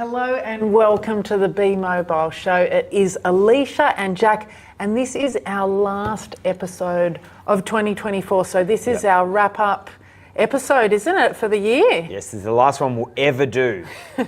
Hello and welcome to the Be Mobile Show. It is Alicia and Jack, and this is our last episode of 2024. So this is our wrap-up episode, isn't it, for the year? Yes, this is the last one we'll ever do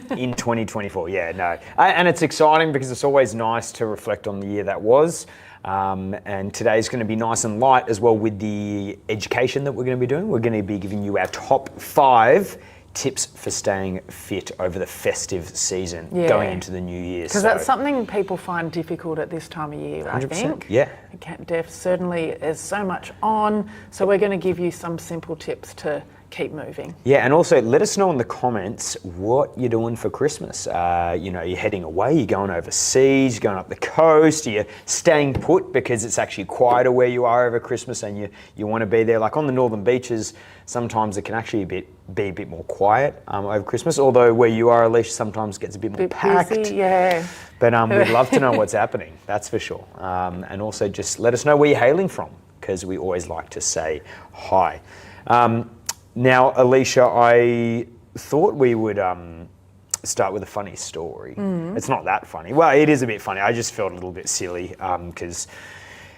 in 2024. Yeah, no. And it's exciting because it's always nice to reflect on the year that was. And today's going to be nice and light as well with the education that we're going to be doing. We're going to be giving you our top 5 tips for staying fit over the festive season going into the new year. Because that's something people find difficult at this time of year, 100%, I think. Yeah. Certainly there's so much on, so we're going to give you some simple tips to keep moving. Yeah, and also let us know in the comments what you're doing for Christmas. You're heading away, you're going overseas, you're going up the coast, you're staying put because it's actually quieter where you are over Christmas and you want to be there. Like on the northern beaches, sometimes it can actually be a bit more quiet over Christmas, although where you are, Alicia, sometimes gets a bit more packed. Busy, yeah. But we'd love to know what's happening, that's for sure. And also just let us know where you're hailing from, because we always like to say hi. Now, Alicia, I thought we would start with a funny story. It's not that funny. Well, it is a bit funny. I just felt a little bit silly because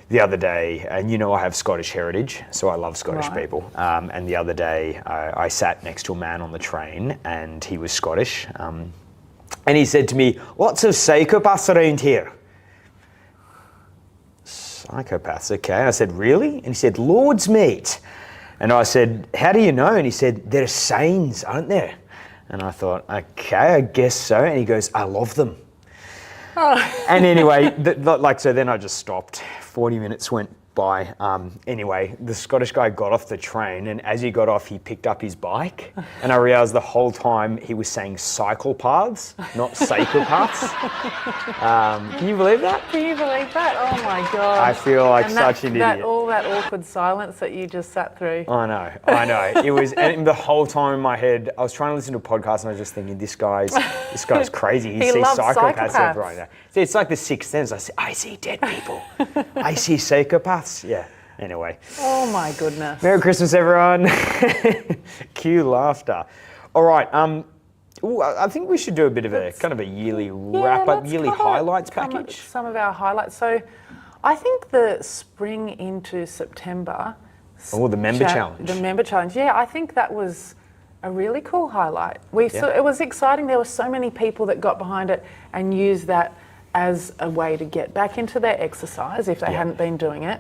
the other day, and I have Scottish heritage, so I love Scottish people. And the other day, I sat next to a man on the train, and he was Scottish. And he said to me, "Lots of psychopaths around here." Psychopaths, okay. And I said, "Really?" And he said, "Loads, mate." And I said, "How do you know?" And he said, "There are signs, aren't there?" And I thought, okay, I guess so. And he goes, "I love them." Oh. And anyway, so then I just stopped. 40 minutes went by. Anyway, the Scottish guy got off the train, and as he got off, he picked up his bike. And I realised the whole time he was saying cycle paths, not psychopaths. Can you believe that? Can you believe that? Oh my God. I feel like such an idiot. All that awkward silence that you just sat through. I know. It was, and the whole time in my head, I was trying to listen to a podcast and I was just thinking, this guy's crazy. He sees psychopaths right now. See, it's like the Sixth Sense. I see dead people. I see psychopaths. Yeah. Anyway. Oh my goodness. Merry Christmas, everyone. Cue laughter. All right. I think we should do a bit of a kind of a yearly wrap-up, yearly highlights package. Some of our highlights. So, I think the spring into September. Oh, the member challenge. The member challenge. Yeah, I think that was a really cool highlight. It was exciting. There were so many people that got behind it and used that as a way to get back into their exercise if they hadn't been doing it,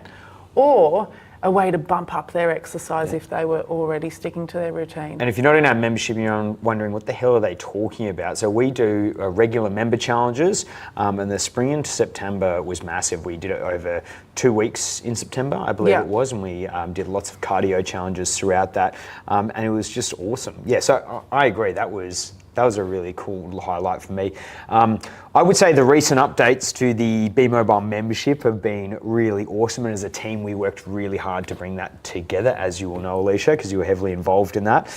or a way to bump up their exercise if they were already sticking to their routine. And if you're not in our membership, you're wondering what the hell are they talking about? So we do regular member challenges, and the spring into September was massive. We did it over 2 weeks in September, I believe it was, and we did lots of cardio challenges throughout that, and it was just awesome. Yeah, so I agree, that was a really cool highlight for me. I would say the recent updates to the Be Mobile membership have been really awesome, and as a team we worked really hard to bring that together, as you will know, Alicia, because you were heavily involved in that.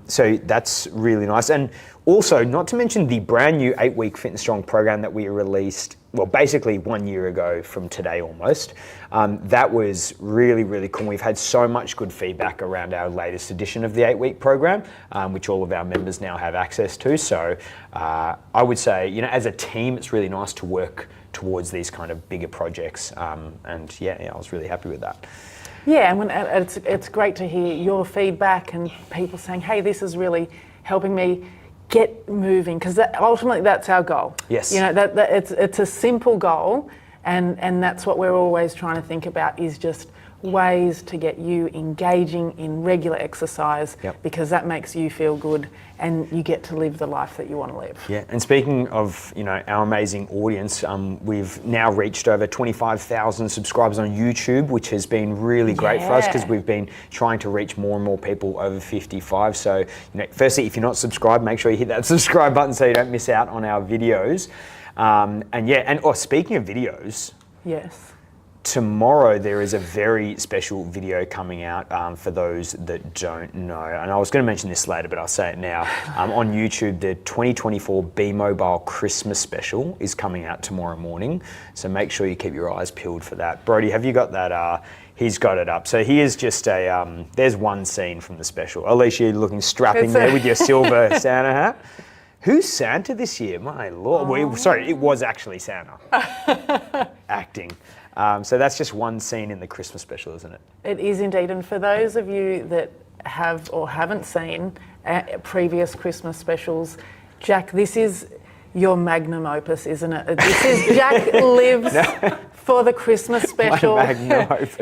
So that's really nice. And also, not to mention the brand new 8-week Fit and Strong program that we released, well, basically 1 year ago from today almost. That was really, really cool. We've had so much good feedback around our latest edition of the 8-week program, which all of our members now have access to. So I would say, as a team, it's really nice to work towards these kind of bigger projects. And I was really happy with that. Yeah, and it's great to hear your feedback and people saying, hey, this is really helping me get moving, because ultimately that's our goal. Yes. It's a simple goal, and that's what we're always trying to think about, is just ways to get you engaging in regular exercise, because that makes you feel good and you get to live the life that you want to live. Yeah, and speaking of our amazing audience, we've now reached over 25,000 subscribers on YouTube, which has been really great for us, because we've been trying to reach more and more people over 55. So firstly, if you're not subscribed, make sure you hit that subscribe button so you don't miss out on our videos. Speaking of videos, tomorrow there is a very special video coming out for those that don't know. And I was going to mention this later, but I'll say it now. On YouTube, the 2024 Be Mobile Christmas special is coming out tomorrow morning. So make sure you keep your eyes peeled for that. Brody, have you got that? He's got it up. So here's just there's one scene from the special. Alicia, you're looking strapping there with your silver Santa hat. Who's Santa this year? My Lord. Sorry, it was actually Santa. Acting. So that's just one scene in the Christmas special, isn't it? It is indeed. And for those of you that have or haven't seen previous Christmas specials, Jack, this is your magnum opus, isn't it? This is Jack lives for the Christmas special. My magnum opus.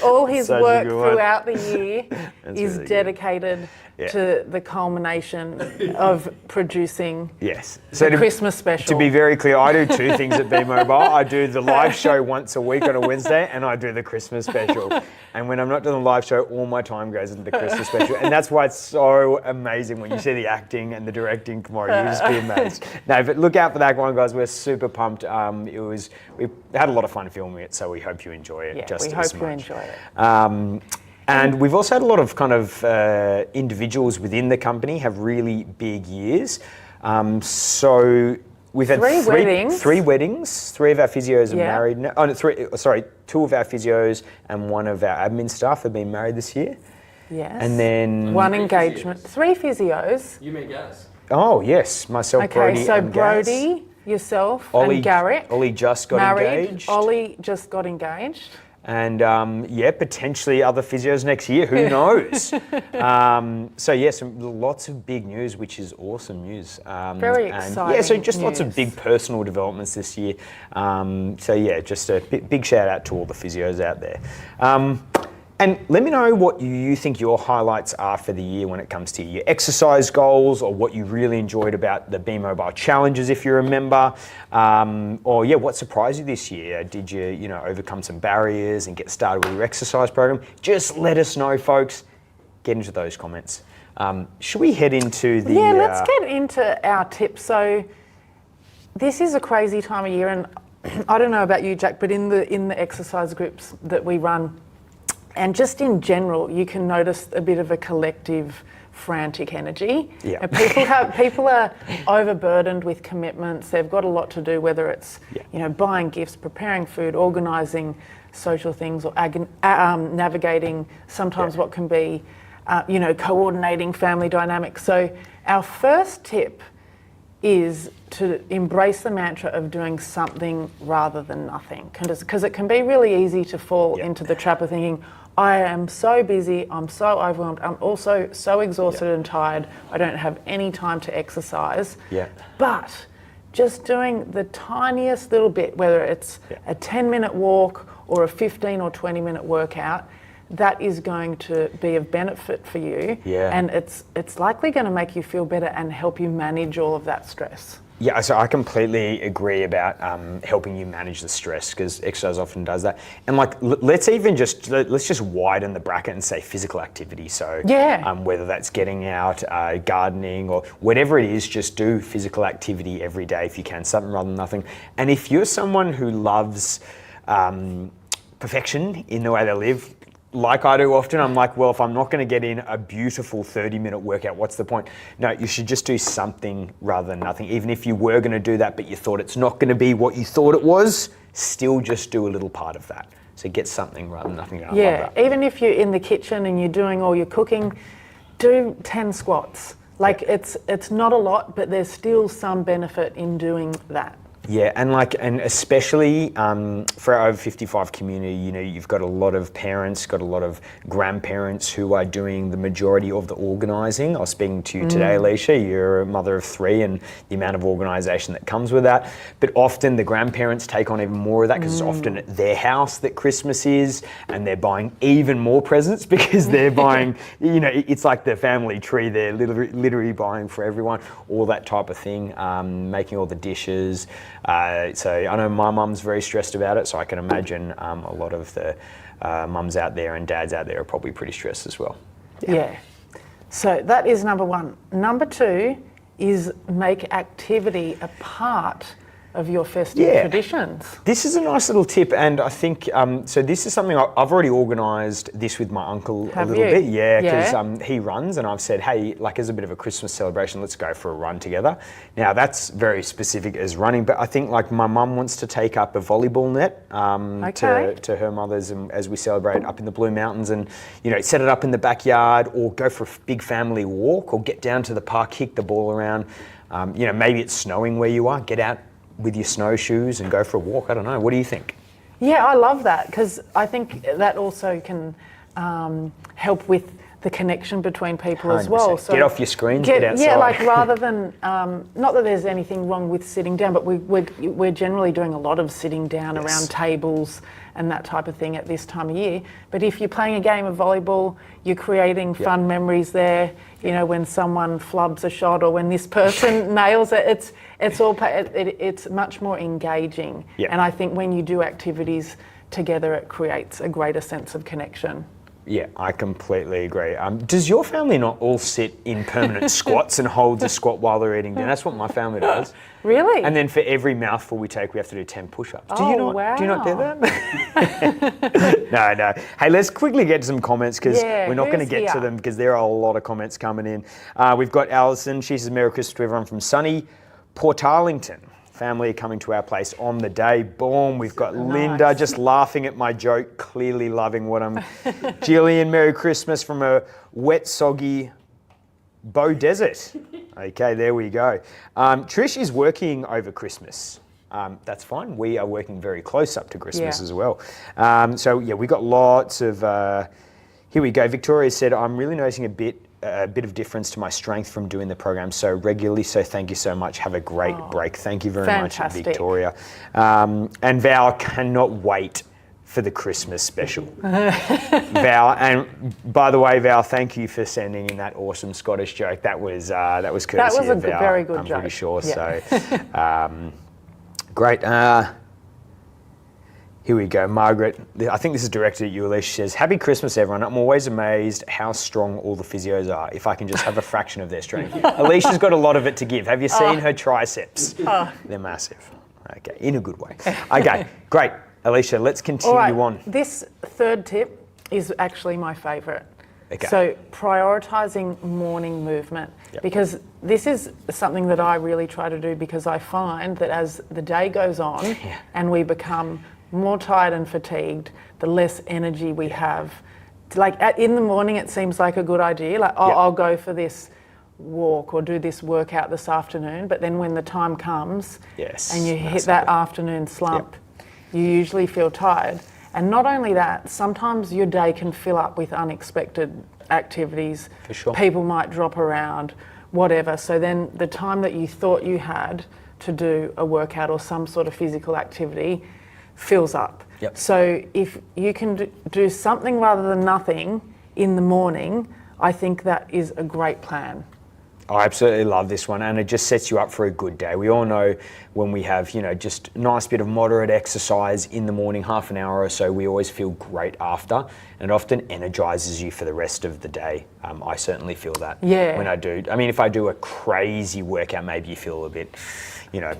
All his Such a work good one. throughout the year is really dedicated to the culmination of producing the Christmas special. To be very clear, I do two things at Be Mobile. I do the live show once a week on a Wednesday, and I do the Christmas special. And when I'm not doing the live show, all my time goes into the Christmas special. And that's why it's so amazing when you see the acting and the directing tomorrow. You just be amazed. No, but look out for that one, guys. We're super pumped. We had a lot of fun filming it, so we hope you enjoy it just as much. We hope you enjoy it. And we've also had a lot of kind of individuals within the company have really big years. So we've had three weddings. Three of our physios are married now. Oh, no, two of our physios and one of our admin staff have been married this year. Yes. And then one engagement. Three physios. You may guess. Oh yes, myself, Brody, Okay, so and Gaz. Brody, yourself, Ollie, and Garrett. Ollie just got married. engaged. Ollie just got engaged. And potentially other physios next year, who knows? Lots of big news, which is awesome news. Very exciting so just news. lots of big personal developments this year. Just a big shout out to all the physios out there. And let me know what you think your highlights are for the year when it comes to your exercise goals, or what you really enjoyed about the Be Mobile challenges, if you're a member, what surprised you this year? Did you overcome some barriers and get started with your exercise program? Just let us know, folks. Get into those comments. Should we head into the? Yeah, let's get into our tips. So this is a crazy time of year, and I don't know about you, Jack, but in the exercise groups that we run, and just in general, you can notice a bit of a collective frantic energy. Yeah. And people are overburdened with commitments. They've got a lot to do, whether it's buying gifts, preparing food, organising social things, or navigating sometimes what can be coordinating family dynamics. So our first tip is to embrace the mantra of doing something rather than nothing, because it can be really easy to fall into the trap of thinking, I am so busy, I'm so overwhelmed, I'm also so exhausted and tired, I don't have any time to exercise. Yeah. But just doing the tiniest little bit, whether it's a 10-minute walk or a 15 or 20-minute workout, that is going to be of benefit for you. Yeah. And it's likely going to make you feel better and help you manage all of that stress. Yeah, so I completely agree about helping you manage the stress, because exercise often does that. And let's just widen the bracket and say physical activity. So whether that's getting out, gardening, or whatever it is, just do physical activity every day if you can, something rather than nothing. And if you're someone who loves perfection in the way they live, like I do often, I'm like, well, if I'm not going to get in a beautiful 30-minute workout, what's the point? No, you should just do something rather than nothing. Even if you were going to do that, but you thought it's not going to be what you thought it was, still just do a little part of that. So get something rather than nothing. Even if you're in the kitchen and you're doing all your cooking, do 10 squats. It's not a lot, but there's still some benefit in doing that. Yeah, and especially for our over 55 community, you've got a lot of parents, got a lot of grandparents who are doing the majority of the organising. I was speaking to you today, Alicia. You're a mother of 3, and the amount of organisation that comes with that. But often the grandparents take on even more of that, because it's often at their house that Christmas is, and they're buying even more presents because they're buying, it's like the family tree. They're literally buying for everyone, all that type of thing, making all the dishes. So I know my mum's very stressed about it, so I can imagine a lot of the mums out there and dads out there are probably pretty stressed as well. Yeah. So that is number 1. Number 2 is make activity a part of your festive traditions. This is a nice little tip, and I think, so this is something I've already organised this with my uncle a little bit. Yeah, because he runs, and I've said, hey, as a bit of a Christmas celebration, let's go for a run together. Now, that's very specific as running, but I think my mum wants to take up a volleyball net to her mother's, and as we celebrate up in the Blue Mountains, and, set it up in the backyard, or go for a big family walk, or get down to the park, kick the ball around. Maybe it's snowing where you are. Get out with your snowshoes and go for a walk. I don't know. What do you think? Yeah, I love that because I think that also can help with the connection between people 100%. as well. So get off your screens, get outside. Yeah, like rather than, not that there's anything wrong with sitting down, but we're generally doing a lot of sitting down around tables and that type of thing at this time of year. But if you're playing a game of volleyball, you're creating fun memories there. When someone flubs a shot or when this person nails it, it's much more engaging. And I think when you do activities together, it creates a greater sense of connection. Yeah, I completely agree. Does your family not all sit in permanent squats and hold the squat while they're eating dinner? That's what my family does. Really? And then for every mouthful we take, we have to do 10 push-ups. Wow. Do you not do that? No. Hey, let's quickly get to some comments because we're not going to get to them because there are a lot of comments coming in. We've got Alison. She says, Merry Christmas to everyone from sunny Portarlington. Family coming to our place on the day. Boom. We've got Linda just laughing at my joke, clearly loving what I'm. Jillian, Merry Christmas from a wet, soggy Bow Desert. Okay, there we go. Trish is working over Christmas. That's fine. We are working very close up to Christmas as well. We got lots of. Here we go. Victoria said, I'm really noticing a bit of difference to my strength from doing the program so regularly. So thank you so much. Have a great break. Thank you very much, Victoria. And Val, cannot wait for the Christmas special. Val, and by the way, Val, thank you for sending in that awesome Scottish joke. That was courtesy of Val. Very good joke. I'm pretty sure. Yeah. So great. Here we go, Margaret. I think this is directed at you, Alicia. She says, Happy Christmas, everyone. I'm always amazed how strong all the physios are, if I can just have a fraction of their strength. Alicia's got a lot of it to give. Have you seen her triceps? They're massive. Okay, in a good way. Okay, great. Alicia, let's continue on. This third tip is actually my favourite. Okay. So prioritising morning movement, because this is something that I really try to do because I find that as the day goes on and we become more tired and fatigued, the less energy we have. Like in the morning, it seems like a good idea. Like, I'll go for this walk or do this workout this afternoon. But then when the time comes and you hit that afternoon slump, you usually feel tired. And not only that, sometimes your day can fill up with unexpected activities. For sure. People might drop around, whatever. So then the time that you thought you had to do a workout or some sort of physical activity fills up. So if you can do something rather than nothing in the morning, I think that is a great plan. I absolutely love this one, and it just sets you up for a good day. We all know when we have, just a nice bit of moderate exercise in the morning, half an hour or so, we always feel great after, and it often energizes you for the rest of the day. I certainly feel that when I do. I mean, if I do a crazy workout, maybe you feel a bit,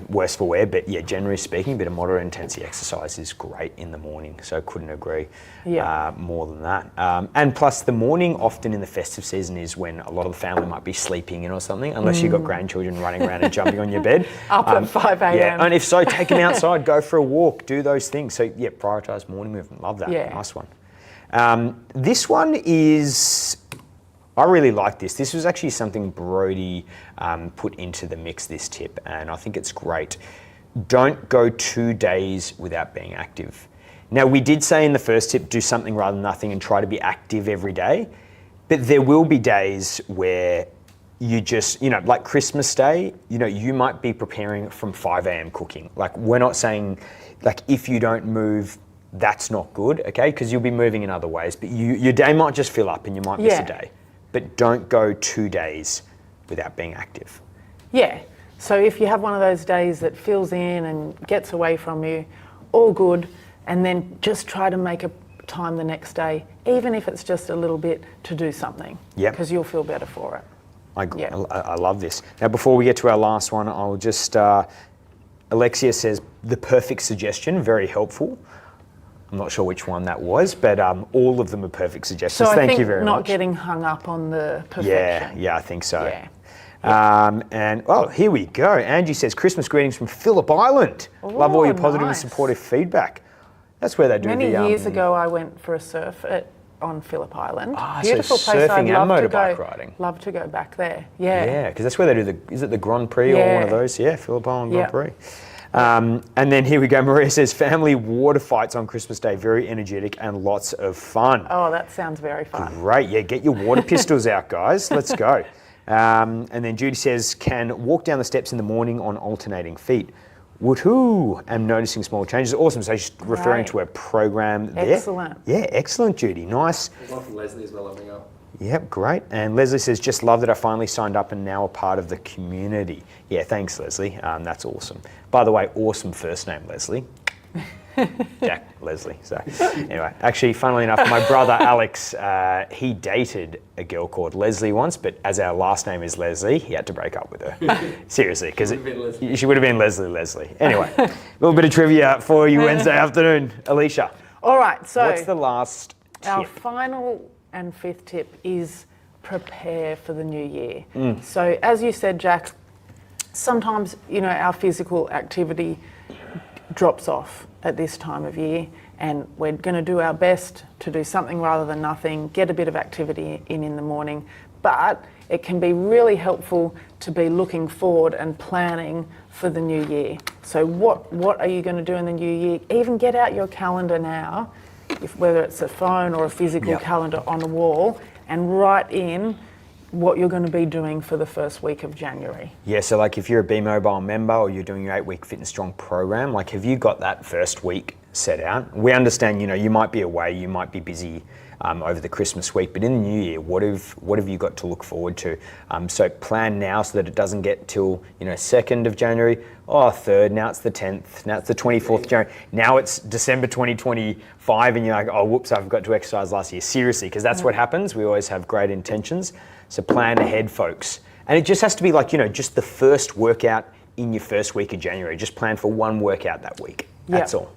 worse for wear, but generally speaking, a bit of moderate intensity exercise is great in the morning, so I couldn't agree more than that. And plus the morning often in the festive season is when a lot of the family might be sleeping in or something, unless you've got grandchildren running around and jumping on your bed. Up at 5 a.m. Yeah, and if so, take them outside, go for a walk, do those things. So prioritise morning movement, love that, nice one. This one is, I really like this. This was actually something Brody put into the mix, this tip, and I think it's great. Don't go 2 days without being active. Now, we did say in the first tip, do something rather than nothing and try to be active every day, but there will be days where you just, like Christmas Day, you might be preparing from 5 a.m. cooking. Like, we're not saying, like, if you don't move, that's not good, okay? Because you'll be moving in other ways, but your day might just fill up and you might miss a day. But don't go 2 days without being active. Yeah. So if you have one of those days that fills in and gets away from you, all good. And then just try to make a time the next day, even if it's just a little bit, to do something. Yeah. Because you'll feel better for it. I love this. Now, before we get to our last one, I'll just, Alexia says, the perfect suggestion, very helpful. I'm not sure which one that was, but all of them are perfect suggestions. So Thank you very much. Not getting hung up on the perfection. Yeah, I think so. And here we go. Angie says, Christmas greetings from Phillip Island. Love all your positive and supportive feedback. That's where they do Many years ago, I went for a surf at on Phillip Island. Ah, Beautiful so place. surfing I'd and love to motorbike go. riding. Love to go back there. Yeah. Yeah, because that's where they do is it the Grand Prix or one of Yeah. those? Yeah, Phillip Island Grand Yeah. Prix. And then here we go. Maria says, family water fights on Christmas Day, very energetic and lots of fun. Oh, that sounds very fun. Great. Yeah, get your water pistols out, guys. Let's go. And then Judy says, can walk down the steps in the morning on alternating feet. Woohoo! I'm noticing small changes. Awesome. So she's referring to a program there. Excellent. Yeah, excellent, Judy. Nice. There's one from Leslie as well opening up. Yep, great. And Leslie says, just love that I finally signed up and now a part of the community. Yeah, thanks, Leslie. That's awesome. By the way, awesome first name, Leslie. Jack, Leslie. So anyway, actually, funnily enough, my brother Alex, he dated a girl called Leslie once, but as our last name is Leslie, he had to break up with her. Seriously, because she would have been Leslie. Anyway, a little bit of trivia for you Wednesday afternoon. Alicia. All right, so What's the last tip? our final and fifth tip is prepare for the new year. So as you said, Jack, sometimes, our physical activity drops off at this time of year, and we're going to do our best to do something rather than nothing, get a bit of activity in the morning, but it can be really helpful to be looking forward and planning for the new year. So what are you going to do in the new year? Even get out your calendar now, whether it's a phone or a physical calendar on the wall, and write in what you're going to be doing for the first week of January. Yeah, so like if you're a Be Mobile member or you're doing your 8-week Fit and Strong program, like have you got that first week set out? We understand, you might be away, you might be busy over the Christmas week, but in the new year, what have you got to look forward to? So plan now so that it doesn't get till 2nd of January, 3rd, now it's the 10th, now it's the 24th January, now it's December 2025 and you're like, oh whoops, I forgot to exercise last year. Seriously, because that's what happens. We always have great intentions. So plan ahead, folks. And it just has to be like, just the first workout in your first week of January. Just plan for one workout that week. That's all.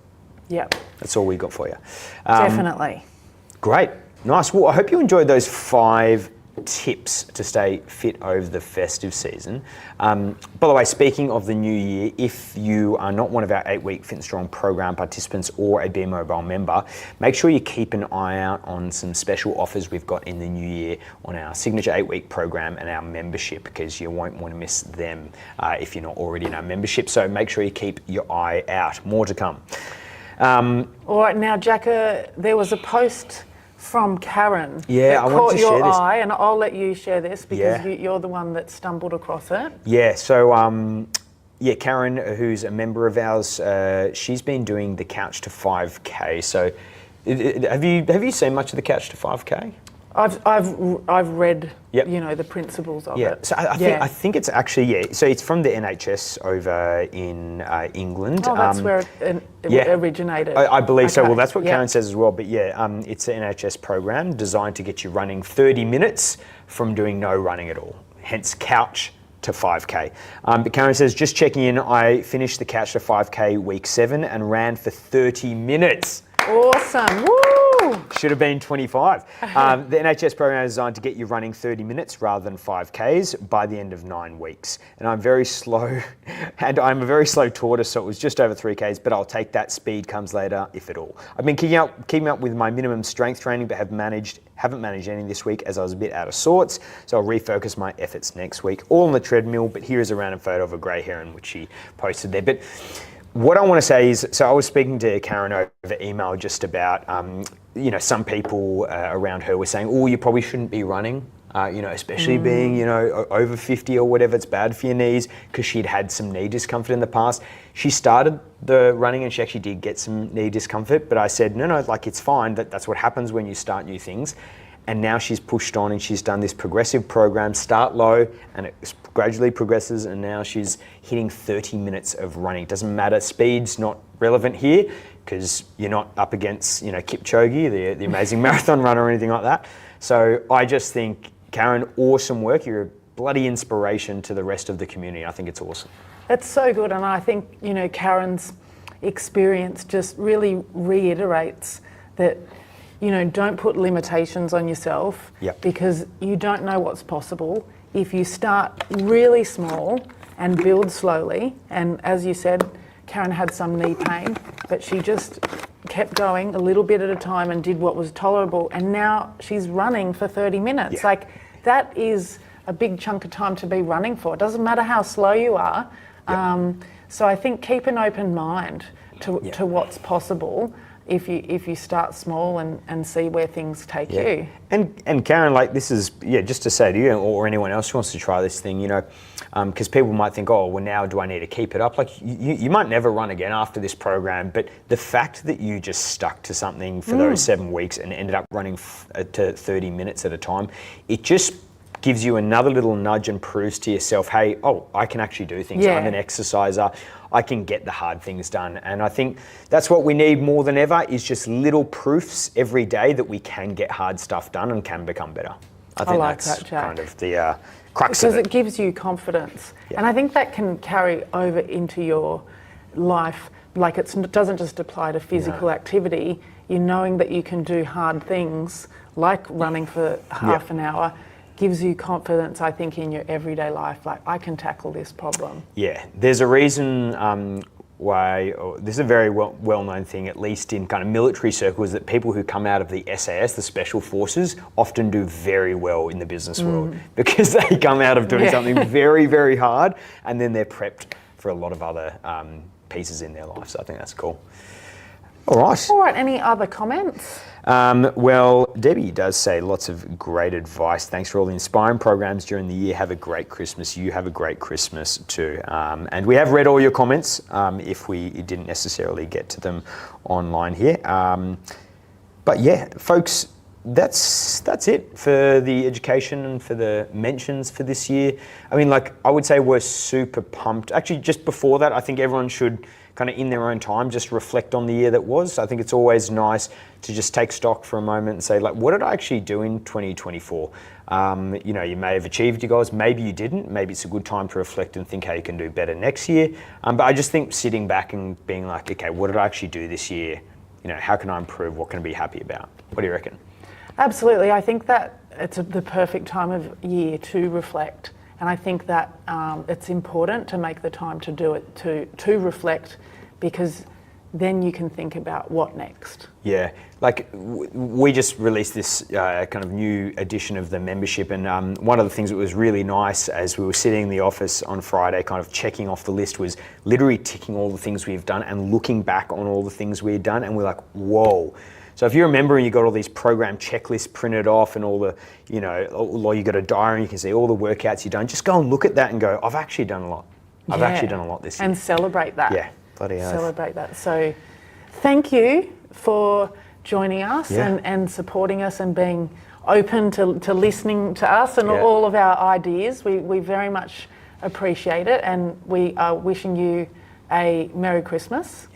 Yep. That's all we got for you. Definitely. Great. Nice. Well, I hope you enjoyed those 5 tips to stay fit over the festive season. By the way, speaking of the new year, if you are not one of our 8-week Fit and Strong program participants or a Be Mobile member, make sure you keep an eye out on some special offers we've got in the new year on our signature 8-week program and our membership, because you won't want to miss them if you're not already in our membership. So make sure you keep your eye out. More to come. All right, now, Jacka, there was a post from Karen Yeah, I that want caught to your share this. eye, and I'll let you share this because Yeah. you're the one that stumbled across it. Yeah, so Karen, who's a member of ours, she's been doing the Couch to 5K. So have you seen much of the Couch to 5K? I've read, Yep. the principles of Yeah, it. so I think it's actually, so it's from the NHS over in England. Oh, that's where it originated. I believe so. Okay. Well, that's what Yeah. Karen says as well. But it's an NHS program designed to get you running 30 minutes from doing no running at all. Hence, Couch to 5K. But Karen says, just checking in, I finished the Couch to 5K week 7 and ran for 30 minutes. Awesome. Woo! Should have been 25. The NHS program is designed to get you running 30 minutes rather than 5Ks by the end of 9 weeks. And I'm very slow, and I'm a very slow tortoise, so it was just over 3Ks, but I'll take that. Speed comes later, if at all. I've been keeping up with my minimum strength training, but haven't managed any this week as I was a bit out of sorts, so I'll refocus my efforts next week. All on the treadmill, but here is a random photo of a grey heron, which she posted there. But what I want to say is, so I was speaking to Karen over email just about, some people around her were saying, oh, you probably shouldn't be running, especially being, over 50 or whatever, it's bad for your knees, because she'd had some knee discomfort in the past. She started the running and she actually did get some knee discomfort, but I said, no, like it's fine, that's what happens when you start new things. And now she's pushed on and she's done this progressive program, start low, and it gradually progresses, and now she's hitting 30 minutes of running. It doesn't matter, speed's not relevant here, because you're not up against, Kipchoge, the amazing marathon runner or anything like that. So I just think, Karen, awesome work. You're a bloody inspiration to the rest of the community. I think it's awesome. It's so good, and I think, Karen's experience just really reiterates that, don't put limitations on yourself. Yep. Because you don't know what's possible. If you start really small and build slowly, and as you said, Karen had some knee pain, but she just kept going a little bit at a time and did what was tolerable. And now she's running for 30 minutes. Yeah. Like, that is a big chunk of time to be running for. It doesn't matter how slow you are. Yeah. So I think keep an open mind to what's possible if you start small and see where things take you. And Karen, like, this is, just to say to you or anyone else who wants to try this thing, because people might think, oh, well, now do I need to keep it up? Like, you might never run again after this program, but the fact that you just stuck to something for those 7 weeks and ended up running to 30 minutes at a time, it just gives you another little nudge and proves to yourself, hey, I can actually do things. I'm an exerciser. I can get the hard things done. And I think that's what we need more than ever, is just little proofs every day that we can get hard stuff done and can become better. I think like that's that, Jack. kind of the crux of it. Because it gives you confidence. Yeah. And I think that can carry over into your life. Like, it doesn't just apply to physical activity. You're knowing that you can do hard things, like running for half an hour, gives you confidence, I think, in your everyday life. Like, I can tackle this problem. Yeah, there's a reason why, this is a very well-known thing, at least in kind of military circles, that people who come out of the SAS, the Special Forces, often do very well in the business world, because they come out of doing something very, very hard, and then they're prepped for a lot of other pieces in their life. So I think that's cool. All right, any other comments? Well, Debbie does say lots of great advice. Thanks for all the inspiring programs during the year. Have a great Christmas. You have a great Christmas too. And we have read all your comments if we didn't necessarily get to them online here. But yeah, folks, that's it for the education and for the mentions for this year. I mean, like, I would say we're super pumped. Actually, just before that, I think everyone should kind of in their own time just reflect on the year that was. I think it's always nice to just take stock for a moment and say, like, what did I actually do in 2024? You may have achieved your goals, maybe you didn't. Maybe it's a good time to reflect and think how you can do better next year. But I just think sitting back and being like, okay, what did I actually do this year? How can I improve? What can I be happy about? What do you reckon? Absolutely. I think that it's the perfect time of year to reflect. And I think that it's important to make the time to do it, to reflect, because then you can think about what next. Yeah, like we just released this kind of new edition of the membership, and one of the things that was really nice as we were sitting in the office on Friday kind of checking off the list was literally ticking all the things we've done and looking back on all the things we had done, and we're like, whoa. So if you remember and you got all these program checklists printed off and all the, or you got a diary and you can see all the workouts you've done, just go and look at that and go, I've actually done a lot. I've actually done a lot this year. And celebrate that. Yeah, bloody oath. Celebrate that. So thank you for joining us and supporting us and being open to listening to us and all of our ideas. We very much appreciate it, and we are wishing you a Merry Christmas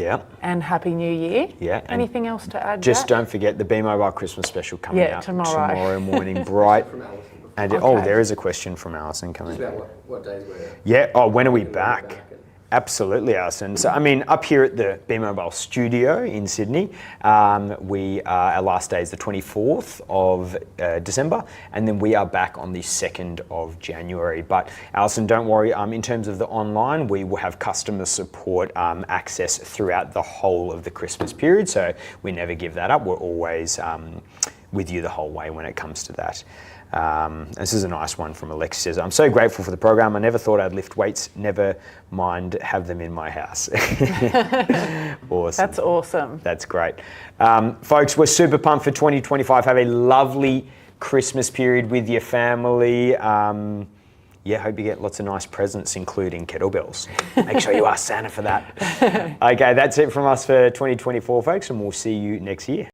and Happy New Year. Yeah. Anything else to add? Just Jack? don't forget the Be Mobile Christmas special coming out tomorrow morning, bright. And there is a question from Alison coming. Just about what days we're. Yeah. When are we back? Absolutely, Alison. So, I mean, up here at the Be Mobile studio in Sydney, our last day is the 24th of December, and then we are back on the 2nd of January. But Alison, don't worry, in terms of the online, we will have customer support access throughout the whole of the Christmas period, so we never give that up. We're always with you the whole way when it comes to that. This is a nice one from Alexis. Says, I'm so grateful for the program. I never thought I'd lift weights, never mind have them in my house. Awesome. That's awesome. That's great. Folks, we're super pumped for 2025. Have a lovely Christmas period with your family. Hope you get lots of nice presents, including kettlebells. Make sure you ask Santa for that. Okay, that's it from us for 2024, folks, and we'll see you next year.